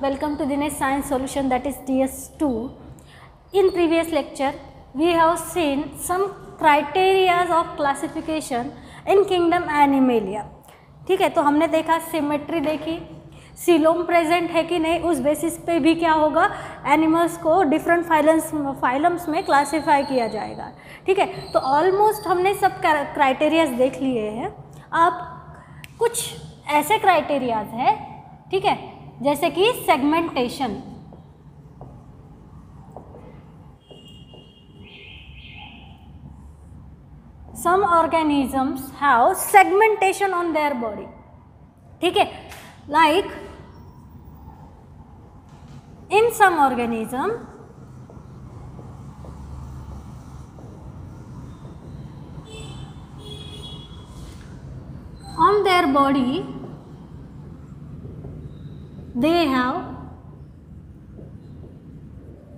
welcome to Dinesh Science Solution, that is DS2. In previous lecture, we have seen some criteria of classification in kingdom Animalia. ठीक है, तो हमने देखा symmetry देखी, coelom present है कि नहीं, उस बेसिस पे भी क्या होगा, एनिमल्स को डिफरेंट फाइलम्स में क्लासीफाई किया जाएगा. ठीक है, तो ऑलमोस्ट हमने सब क्राइटेरियाज देख लिए हैं. अब कुछ ऐसे क्राइटेरियाज हैं, ठीक है, जैसे कि segmentation. Some organisms have segmentation on their body. ठीक है, like in some organism on their body they have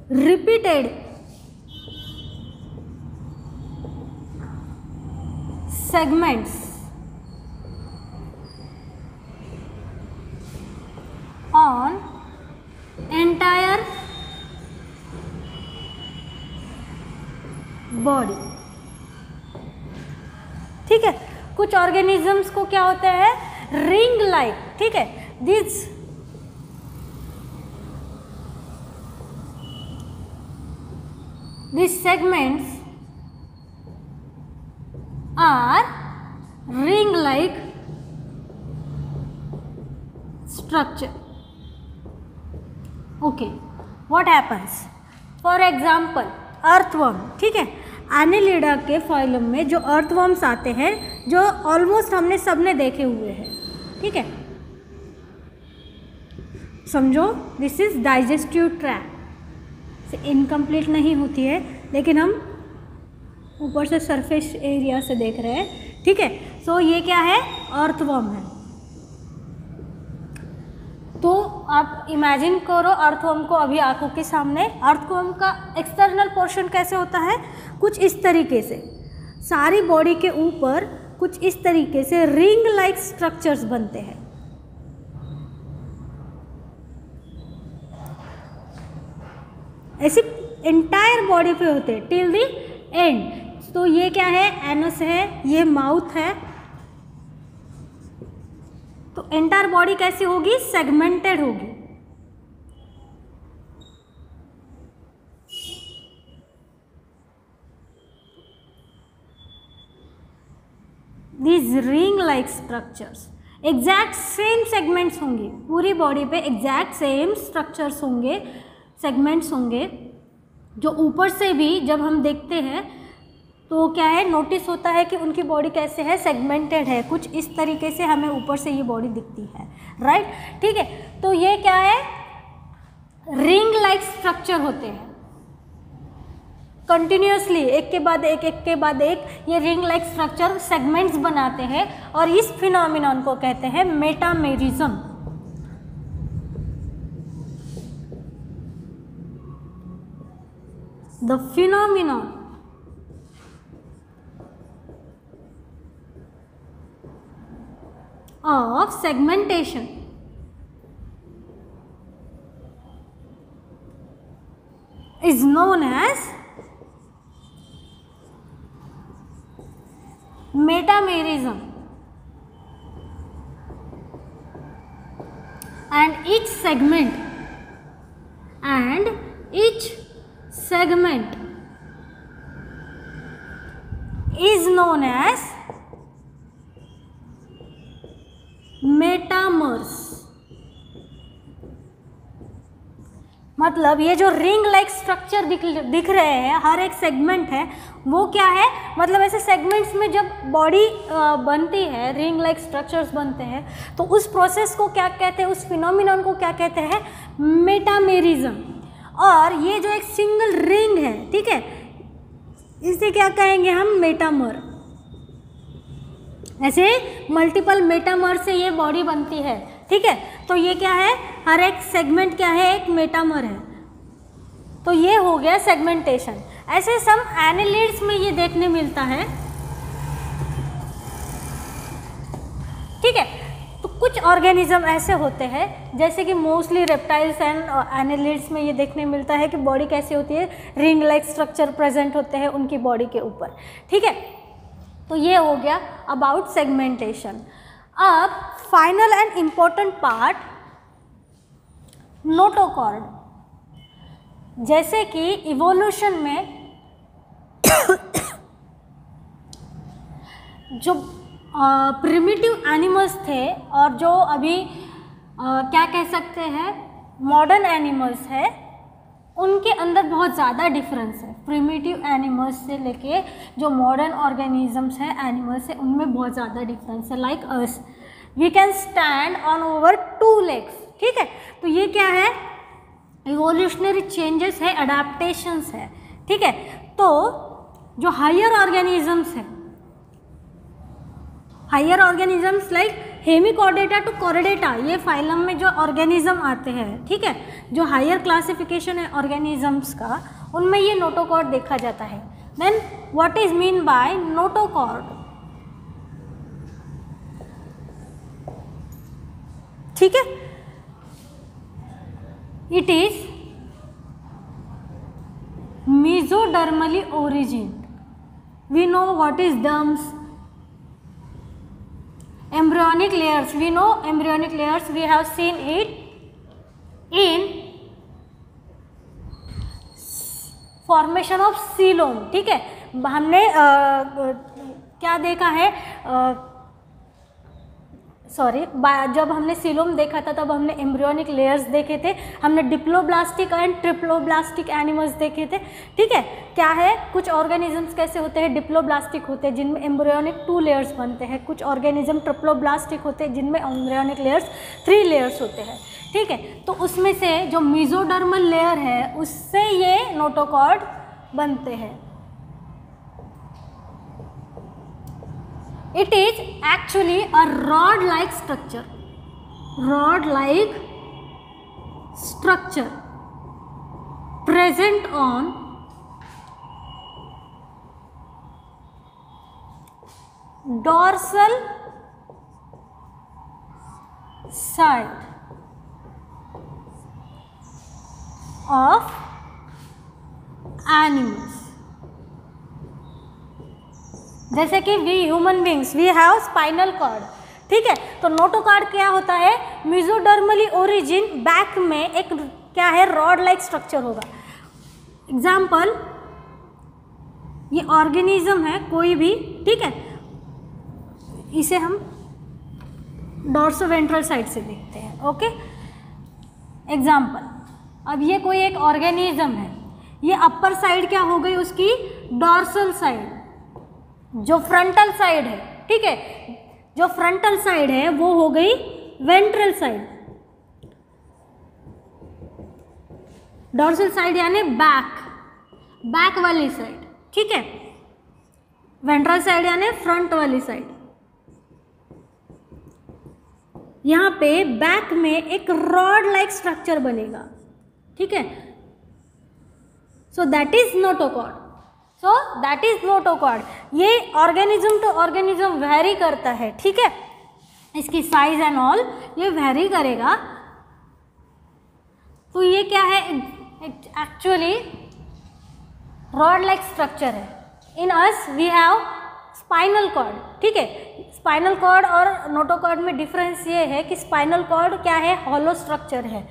repeated segments on entire body. ठीक है, कुछ ऑर्गेनिजम्स को क्या होता है, रिंग लाइक. ठीक है, these segments are ring like structure. Okay, what happens? For example, earthworm. ठीक है, एनिलिडा के फाइलम में जो अर्थवर्म्स आते हैं, जो ऑलमोस्ट हमने सबने देखे हुए हैं. ठीक है, समझो this is digestive tract. Incomplete नहीं होती है, लेकिन हम ऊपर से सरफेस एरिया से देख रहे हैं. ठीक है, सो ये क्या है, अर्थवर्म है. तो आप इमेजिन करो अर्थवर्म को अभी आंखों के सामने. अर्थवर्म का एक्सटर्नल पोर्शन कैसे होता है, कुछ इस तरीके से, सारी बॉडी के ऊपर कुछ इस तरीके से रिंग लाइक स्ट्रक्चर्स बनते हैं. ऐसे एंटायर बॉडी पे होते हैं टिल द एंड. तो ये क्या है, एनस है, ये माउथ है. तो एंटायर बॉडी कैसी होगी, सेगमेंटेड होगी. These ring like structures exact same segments होंगे, पूरी बॉडी पे एग्जैक्ट सेम स्ट्रक्चर्स होंगे, सेगमेंट्स होंगे, जो ऊपर से भी जब हम देखते हैं तो क्या है, नोटिस होता है कि उनकी बॉडी कैसे है, सेगमेंटेड है. कुछ इस तरीके से हमें ऊपर से ये बॉडी दिखती है, राइट. ठीक है, तो ये क्या है, रिंग लाइक स्ट्रक्चर होते हैं. कंटिन्यूसली एक के बाद एक, एक के बाद एक, ये रिंग लाइक स्ट्रक्चर सेगमेंट्स बनाते हैं, और इस फिनोमिनन को कहते हैं metamerism. The phenomenon of segmentation is known as metamerism, and each segment is known as metamers. मतलब ये जो रिंग लाइक स्ट्रक्चर दिख रहे हैं, हर एक सेगमेंट है, वो क्या है, मतलब ऐसे सेगमेंट्स में जब बॉडी बनती है, रिंग लाइक स्ट्रक्चर्स बनते हैं, तो उस प्रोसेस को क्या कहते हैं, उस फिनोमिनन को क्या कहते हैं, मेटामेरिज्म. और ये जो एक सिंगल रिंग है, ठीक है, इसे क्या कहेंगे हम, मेटामर. ऐसे मल्टीपल मेटामर से ये बॉडी बनती है. ठीक है, तो ये क्या है, हर एक सेगमेंट क्या है, एक मेटामर है. तो ये हो गया सेगमेंटेशन. ऐसे सम एनिलिड्स में ये देखने मिलता है. ठीक है, तो कुछ ऑर्गेनिज्म ऐसे होते हैं जैसे कि मोस्टली रेप्टाइल्स एंड एनालिड्स में ये देखने मिलता है कि बॉडी कैसी होती है, रिंग लाइक स्ट्रक्चर प्रेजेंट होते हैं उनकी बॉडी के ऊपर, ठीक है। तो ये हो गया अबाउट सेगमेंटेशन। अब final and important part, notochord. जैसे कि इवोल्यूशन में जो प्रिमिटिव एनिमल्स थे और जो अभी क्या कह सकते हैं मॉडर्न एनिमल्स है, उनके अंदर बहुत ज़्यादा डिफरेंस है। प्रिमिटिव एनिमल्स से लेके जो मॉडर्न ऑर्गेनिजम्स हैं, एनिमल्स है, उनमें बहुत ज़्यादा डिफरेंस है। Like us, we can stand on over 2 legs, ठीक है। तो ये क्या है, इवोल्यूशनरी चेंजेस है, अडेप्टेशंस है, ठीक है। तो जो हायर ऑर्गेनिजम्स है, higher organisms like hemichordata to chordata, ये फाइलम में जो ऑर्गेनिज्म आते हैं, ठीक है, जो हायर क्लासिफिकेशन है ऑर्गेनिजम्स का, उनमें ये नोटोकॉर्ड देखा जाता है। Then what is mean by notochord, ठीक है। It is mesodermally origin. We know what is derms. Embryonic layers, we know embryonic layers, we have seen it in formation of coelom, ठीक है। हमने क्या देखा है, जब हमने सीलोम देखा था तब हमने एम्ब्रियोनिक लेयर्स देखे थे, हमने डिप्लोब्लास्टिक एंड ट्रिप्लोब्लास्टिक एनिमल्स देखे थे, ठीक है। क्या है, कुछ ऑर्गेनिजम्स कैसे होते हैं, डिप्लोब्लास्टिक होते हैं जिनमें एम्ब्रियोनिक 2 लेयर्स बनते हैं, कुछ ऑर्गेनिज्म ट्रिप्लोब्लास्टिक होते हैं जिनमें एम्ब्रियोनिक लेयर्स 3 लेयर्स होते हैं, ठीक है। तो उसमें से जो मेसोडर्मल लेयर है उससे ये नोटोकॉर्ड बनते हैं। It is actually a rod-like structure, rod-like structure present on dorsal side of animals। जैसे कि we human beings we have spinal cord, ठीक है। तो नोटोकॉर्ड क्या होता है, मेसोडर्मली ओरिजिन, बैक में एक क्या है, रॉड लाइक स्ट्रक्चर होगा। एग्जाम्पल, ये ऑर्गेनिज्म है कोई भी, ठीक है, इसे हम डॉर्सोवेंट्रल साइड से देखते हैं, ओके। एग्जाम्पल, अब ये कोई एक ऑर्गेनिज्म है, ये अपर साइड क्या हो गई उसकी, डॉर्सल साइड, जो फ्रंटल साइड है, ठीक है, जो फ्रंटल साइड है वो हो गई वेंट्रल साइड, डॉर्सल साइड यानी बैक वाली साइड, ठीक है। वेंट्रल साइड यानी फ्रंट वाली साइड। यहाँ पे बैक में एक रॉड लाइक स्ट्रक्चर बनेगा, ठीक है। सो दैट इज नोटोकॉर्ड, ये ऑर्गेनिज्म टू ऑर्गेनिज्म वेरी करता है, ठीक है। इसकी साइज एंड ऑल ये वेरी करेगा। तो ये क्या है, एक्चुअली रॉड लाइक स्ट्रक्चर है। In us we have spinal cord, ठीक है। स्पाइनल कॉर्ड और नोटोकॉर्ड में डिफरेंस ये है कि स्पाइनल कॉर्ड क्या है, हॉलो स्ट्रक्चर है,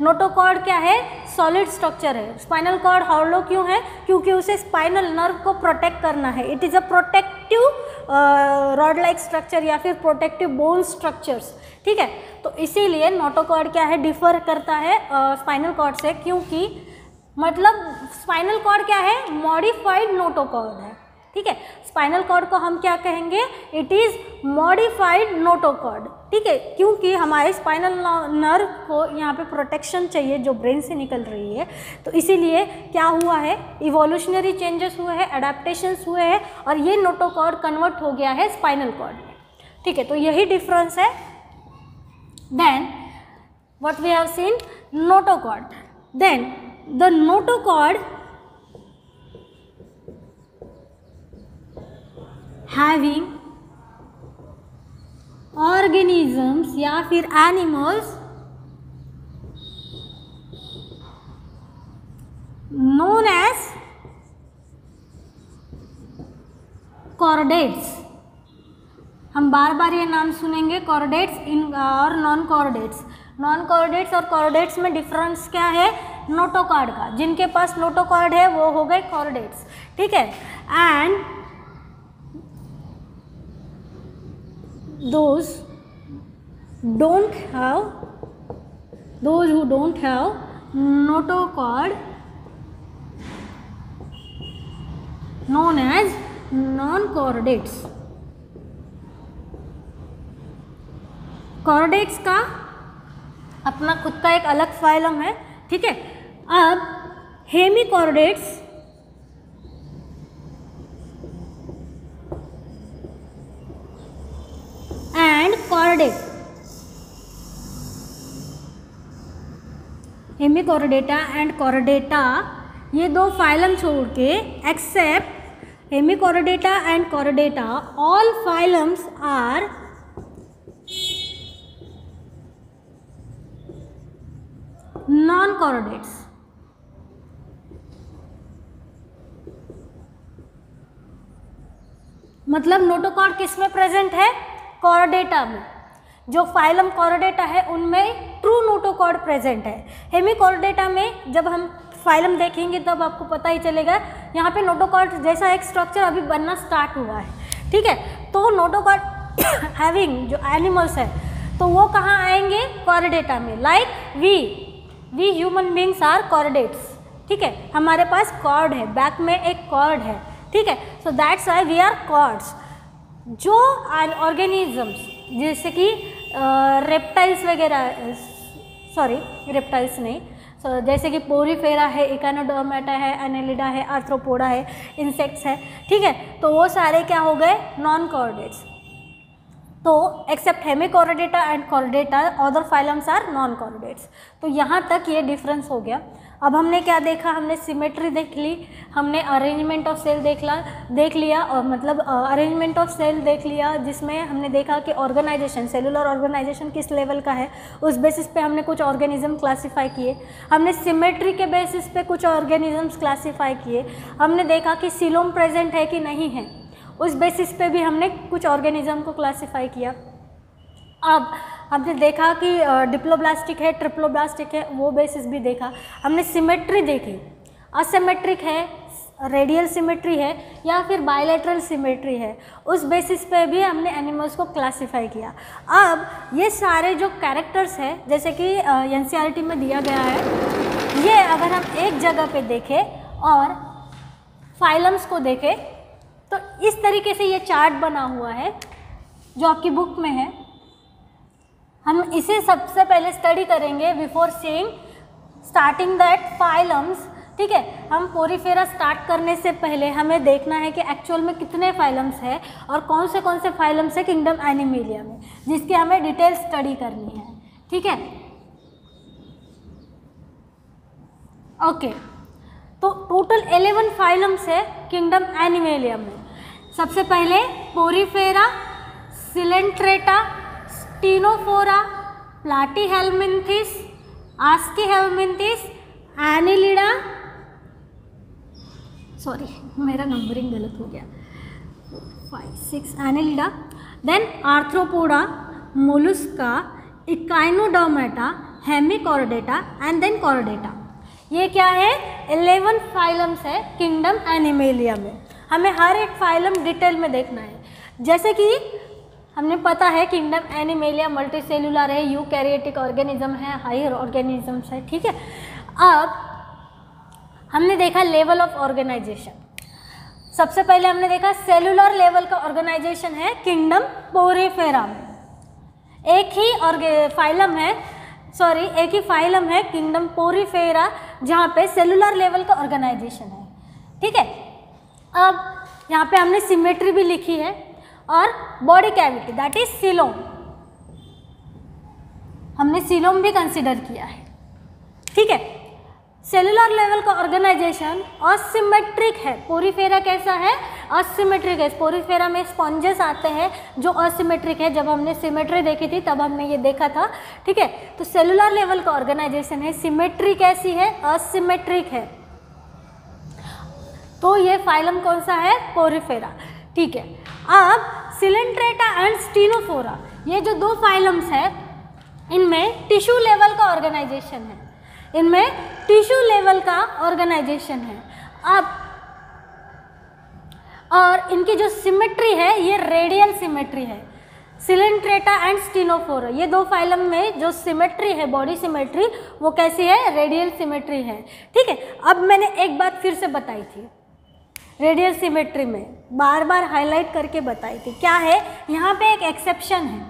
नोटोकॉर्ड क्या है, सॉलिड स्ट्रक्चर है। स्पाइनल कॉर्ड हॉलो क्यों है, क्योंकि उसे स्पाइनल नर्व को प्रोटेक्ट करना है। It is a protective rod like structure या फिर प्रोटेक्टिव बोन स्ट्रक्चर्स, ठीक है। तो इसीलिए नोटोकॉर्ड क्या है, डिफर करता है स्पाइनल कॉर्ड से, क्योंकि मतलब स्पाइनल कॉर्ड क्या है, मॉडिफाइड नोटोकॉर्ड है, ठीक है। स्पाइनल कॉर्ड को हम क्या कहेंगे, इट इज़ मॉडिफाइड नोटोकॉर्ड, ठीक है, क्योंकि हमारे स्पाइनल नर्व को यहाँ पे प्रोटेक्शन चाहिए जो ब्रेन से निकल रही है। तो इसीलिए क्या हुआ है, इवोल्यूशनरी चेंजेस हुए हैं, अडेप्टेशंस हुए हैं और ये नोटोकॉर्ड कन्वर्ट हो गया है स्पाइनल कॉर्ड में, ठीक है। तो यही डिफरेंस है। Then what we have seen, notochord. Then the notochord having organisms या फिर एनिमल्स known as chordates। हम बार बार ये नाम सुनेंगे, chordates इन और नॉन कॉर्डेट्स। नॉन कॉर्डेट्स और कॉर्डेट्स में डिफरेंस क्या है? नोटोकॉर्ड का। जिनके पास नोटोकॉर्ड है वो हो गए कॉर्डेट्स, ठीक है। And those who don't have notochord known as non-chordates। Chordates का अपना खुद का एक अलग फाइलम है, ठीक है। अब hemichordates and chordate, hemichordata and chordata, ये दो फाइलम छोड़ के except hemichordata and chordata all phylums are non chordates. मतलब नोटोकॉर्ड किस में प्रेजेंट है? कॉर्डेटा में। जो फाइलम कॉर्डेटा है उनमें ट्रू नोटोकॉर्ड प्रेजेंट है। हेमिकॉर्डेटा में जब हम फाइलम देखेंगे तब आपको पता ही चलेगा, यहाँ पे नोटोकॉर्ड जैसा एक स्ट्रक्चर अभी बनना स्टार्ट हुआ है, ठीक है। तो नोटोकॉर्ड हैविंग जो एनिमल्स है तो वो कहाँ आएंगे? कॉर्डेटा में। Like we human beings are chordates, ठीक है। हमारे पास कॉर्ड है, बैक में एक कॉर्ड है, ठीक है। So that's why we are cords. जो ऑर्गेनिजम्स जैसे कि रेप्टाइल्स वगैरह, सॉरी रेप्टाइल्स नहीं, जैसे कि पोरीफेरा है, इकानोडर्मेटा है, एनेलिडा है, आर्थ्रोपोडा है, इंसेक्ट्स है, ठीक है। तो वो सारे क्या हो गए? Non chordates. तो except hemichordata and chordata other phylums are non chordates. तो यहाँ तक ये डिफरेंस हो गया। अब हमने क्या देखा? हमने सिमेट्री देख ली, हमने अरेंजमेंट ऑफ सेल देख लिया, और मतलब अरेंजमेंट ऑफ सेल देख लिया, जिसमें हमने देखा कि ऑर्गेनाइजेशन, सेलुलर ऑर्गेनाइजेशन किस लेवल का है, उस बेसिस पे हमने कुछ ऑर्गेनिज्म क्लासीफाई किए। हमने सिमेट्री के बेसिस पे कुछ ऑर्गेनिजम्स क्लासीफाई किए। हमने देखा कि सीलोम प्रेजेंट है कि नहीं है, उस बेसिस पे भी हमने कुछ ऑर्गेनिज्म को क्लासीफाई किया। अब हमने देखा कि डिप्लोब्लास्टिक है, ट्रिप्लोब्लास्टिक है, वो बेसिस भी देखा। हमने सिमेट्री देखी, असिमेट्रिक है, रेडियल सिमेट्री है या फिर बायलैटरल सिमेट्री है, उस बेसिस पे भी हमने एनिमल्स को क्लासीफाई किया। अब ये सारे जो कैरेक्टर्स हैं, जैसे कि एनसीईआरटी में दिया गया है, ये अगर हम एक जगह पे देखें और फाइलम्स को देखें तो इस तरीके से ये चार्ट बना हुआ है जो आपकी बुक में है। हम इसे सबसे पहले स्टडी करेंगे before seeing starting that phylums, ठीक है। हम पोरीफेरा स्टार्ट करने से पहले हमें देखना है कि एक्चुअल में कितने फाइलम्स है और कौन से फाइलम्स है किंगडम एनिमेलिया में, जिसकी हमें डिटेल स्टडी करनी है, ठीक है। ओके, तो टोटल 11 फाइलम्स है किंगडम एनिमेलिया में। सबसे पहले porifera, coelenterata, ctenophora, platyhelminthes, aschelminthes, annelida, sorry मेरा नंबरिंग गलत हो गया, 5, 6 annelida, then arthropoda, mollusca, echinodermata, hemichordata and then chordata. ये क्या है? 11 फाइलम्स है किंगडम एनिमेलिया में। हमें हर एक फाइलम डिटेल में देखना है। जैसे कि हमने पता है किंगडम एनिमेलिया मल्टीसेलुलर है, यूकैरियोटिक ऑर्गेनिज्म है, हायर ऑर्गेनिजम्स है, ठीक है। अब हमने देखा लेवल ऑफ ऑर्गेनाइजेशन। सबसे पहले हमने देखा सेलुलर लेवल का ऑर्गेनाइजेशन है किंगडम पोरीफेरा में। एक ही फाइलम है किंगडम पोरीफेरा जहाँ पे सेलुलर लेवल का ऑर्गेनाइजेशन है, ठीक है। अब यहाँ पे हमने सिमेट्री भी लिखी है और body cavity that is coelom, हमने सीलोम भी कंसिडर किया है, ठीक है। सेलुलर लेवल का ऑर्गेनाइजेशन असिमेट्रिक है। पोरीफेरा कैसा है? असिमेट्रिक है। स्पोरीफेरा में स्पॉन्जेस आते हैं जो असिमेट्रिक है। जब हमने सिमेट्री देखी थी तब हमने ये देखा था, ठीक है। तो सेलुलर लेवल का ऑर्गेनाइजेशन है, सिमेट्री कैसी है, असिमेट्रिक है। तो ये फाइलम कौन सा है, पोरीफेरा, ठीक है। अब सिलेंट्रेटा एंड स्टीनोफोरा, ये जो दो फाइलम्स है इनमें टिश्यू लेवल का ऑर्गेनाइजेशन है, इनमें टिश्यू लेवल का ऑर्गेनाइजेशन है। अब और इनकी जो सिमेट्री है ये रेडियल सिमेट्री है, सिलेंट्रेटा एंड स्टीनोफोरा। ये दो फाइलम में जो सिमेट्री है, बॉडी सिमेट्री, वो कैसी है, रेडियल सिमेट्री है, ठीक है। अब मैंने एक बात फिर से बताई थी, रेडियल सिमेट्री में बार बार हाईलाइट करके बताई थी, क्या है, यहाँ पे एक एक्सेप्शन है,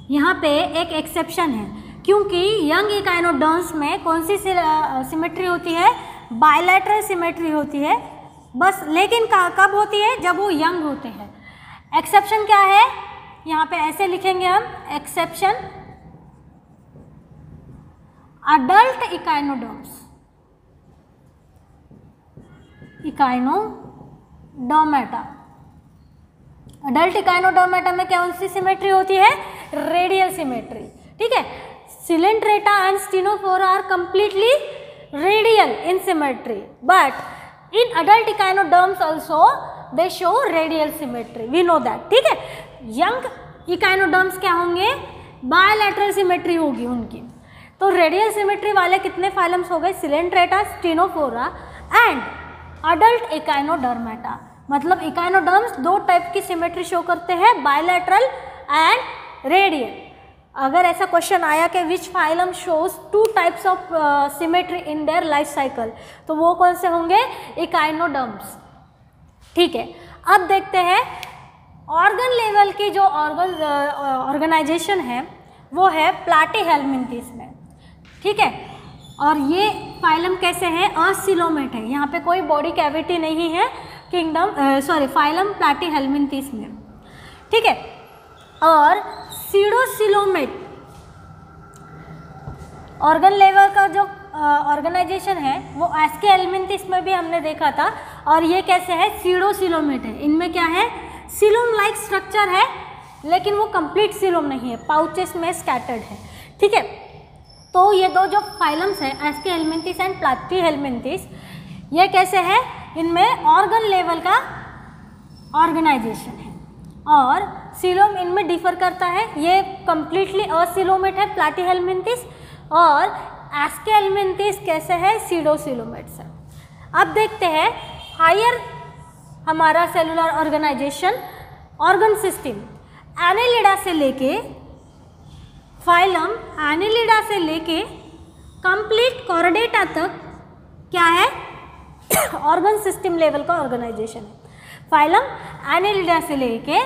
यहाँ पे एक एक्सेप्शन है, क्योंकि यंग इकाइनोडर्म्स में कौन सी सिमेट्री होती है, बायलैटरल सिमेट्री होती है बस। लेकिन कब होती है, जब वो यंग होते हैं। एक्सेप्शन क्या है, यहाँ पे ऐसे लिखेंगे हम, exception adult echinoderms, Echinodermata, adult Echinodermata में कौन सी सिमेट्री होती है, रेडियल सिमेट्री, ठीक है। Coelenterata and ctenophora are completely radial in symmetry, but in adult echinoderms also they show radial symmetry, we know that, ठीक है। यंग इकाइनोडर्म्स क्या होंगे, बायलैटरल सिमेट्री होगी उनकी। तो रेडियल सिमेट्री वाले कितने फाइलम्स हो गए, सिलेंट्रेटा, स्टीनोफोरा एंड अडल्ट इकाइनोडर्मेटा। मतलब इकाइनोडर्म्स दो टाइप की सिमेट्री शो करते हैं, बायलैटरल एंड रेडियल। अगर ऐसा क्वेश्चन आया कि which phylum shows two types of symmetry in their life cycle, तो वो कौन से होंगे, इकाइनोडर्म्स, ठीक है। अब देखते हैं ऑर्गन लेवल की जो ऑर्गेनाइजेशन है वो है प्लैटीहेल्मिन्थेस में, ठीक है। और ये फाइलम कैसे है, असिलोमेट है, यहाँ पे कोई बॉडी कैविटी नहीं है फाइलम प्लैटीहेल्मिन्थेस में, ठीक है। और सीडोसिलोमेट ऑर्गन लेवल का जो ऑर्गेनाइजेशन है वो एस्केहेल्मिन्थेस में भी हमने देखा था। और ये कैसे है, सीडोसिलोमेट है। इनमें क्या है, सिलोम लाइक स्ट्रक्चर है, लेकिन वो कंप्लीट सिलोम नहीं है, पाउचेस में स्कैटर्ड है, ठीक है। तो ये दो जो फाइलम्स हैं, एस्केहेल्मिन्थेस एंड प्लैटीहेल्मिन्थेस, ये कैसे है, इनमें ऑर्गन लेवल का ऑर्गेनाइजेशन है और सिलोम इनमें डिफर करता है। ये कंप्लीटली असिलोमेट है प्लैटीहेल्मिन्थेस, और एस्केहेल्मिन्थेस कैसे है, सीडोसिलोमेट्स है। अब देखते हैं हायर हमारा cellular organisation, organ system, annelida से लेके फाइलम, एनेलिडा से लेके कंप्लीट कॉर्डेटा तक क्या है, ऑर्गन सिस्टम लेवल का ऑर्गेनाइजेशन है। फाइलम एनेलिडा से लेके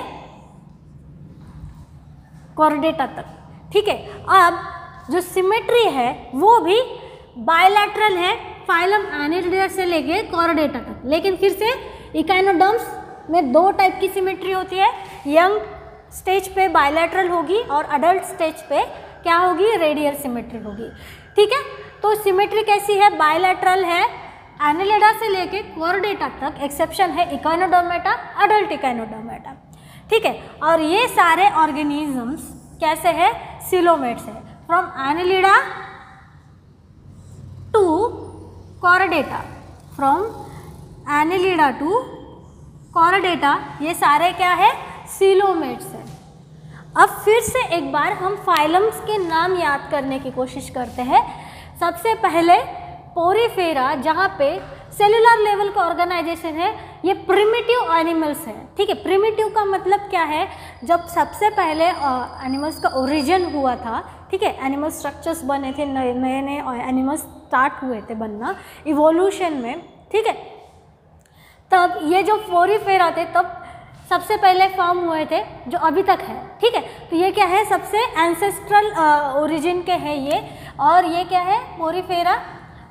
कॉर्डेटा तक, ठीक है। अब जो सिमेट्री है वो भी बायलैटरल है, फाइलम एनेलिडा से लेके कॉर्डेटा तक। लेकिन फिर से इकाइनोडर्म्स में दो टाइप की सिमेट्री होती है, यंग स्टेज पे बायलैटरल होगी और अडल्ट स्टेज पे क्या होगी, रेडियल सिमेट्री होगी, ठीक है। तो सिमेट्री कैसी है, बायलैटरल है एनेलिडा से लेके कॉर्डेटा तक, एक्सेप्शन है इकाइनोडर्मेटा, अडल्ट इकाइनोडर्मेटा, ठीक है। और ये सारे ऑर्गेनिजम्स कैसे है, सिलोमेट्स है, from annelida to chordata, from annelida to chordata, ये सारे क्या है, सिलोमेट्स है। अब फिर से एक बार हम फाइलम्स के नाम याद करने की कोशिश करते हैं। सबसे पहले पोरीफेरा, जहाँ पे सेलुलर लेवल का ऑर्गेनाइजेशन है, ये प्रिमिटिव एनिमल्स है, ठीक है। प्रिमिटिव का मतलब क्या है, जब सबसे पहले एनिमल्स का ओरिजिन हुआ था, ठीक है, एनिमल स्ट्रक्चर्स बने थे, नए नए एनिमल्स स्टार्ट हुए थे बनना इवोल्यूशन में, ठीक है। तब ये जो पोरीफेरा थे तब सबसे पहले फॉर्म हुए थे, जो अभी तक है, ठीक है। तो ये क्या है, सबसे एंसेस्ट्रल ओरिजिन के हैं ये, और ये क्या है, पोरीफेरा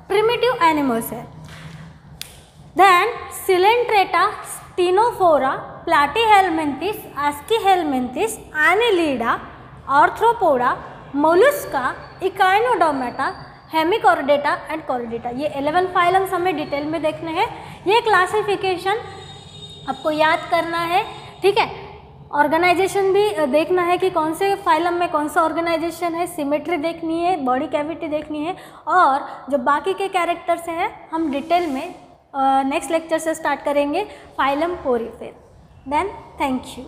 प्रिमिटिव एनिमल्स है। Then coelenterata, ctenophora, platyhelminthes, aschelminthes, annelida, arthropoda, mollusca, echinodermata, hemichordata and chordata, ये 11 फाइलम्स हमें डिटेल में देखने हैं। ये क्लासिफिकेशन आपको याद करना है, ठीक है। ऑर्गेनाइजेशन भी देखना है कि कौन से फाइलम में कौन सा ऑर्गेनाइजेशन है, सिमेट्री देखनी है, बॉडी कैविटी देखनी है, और जो बाकी के कैरेक्टर्स हैं हम डिटेल में नेक्स्ट लेक्चर से स्टार्ट करेंगे phylum porifera. Then thank you.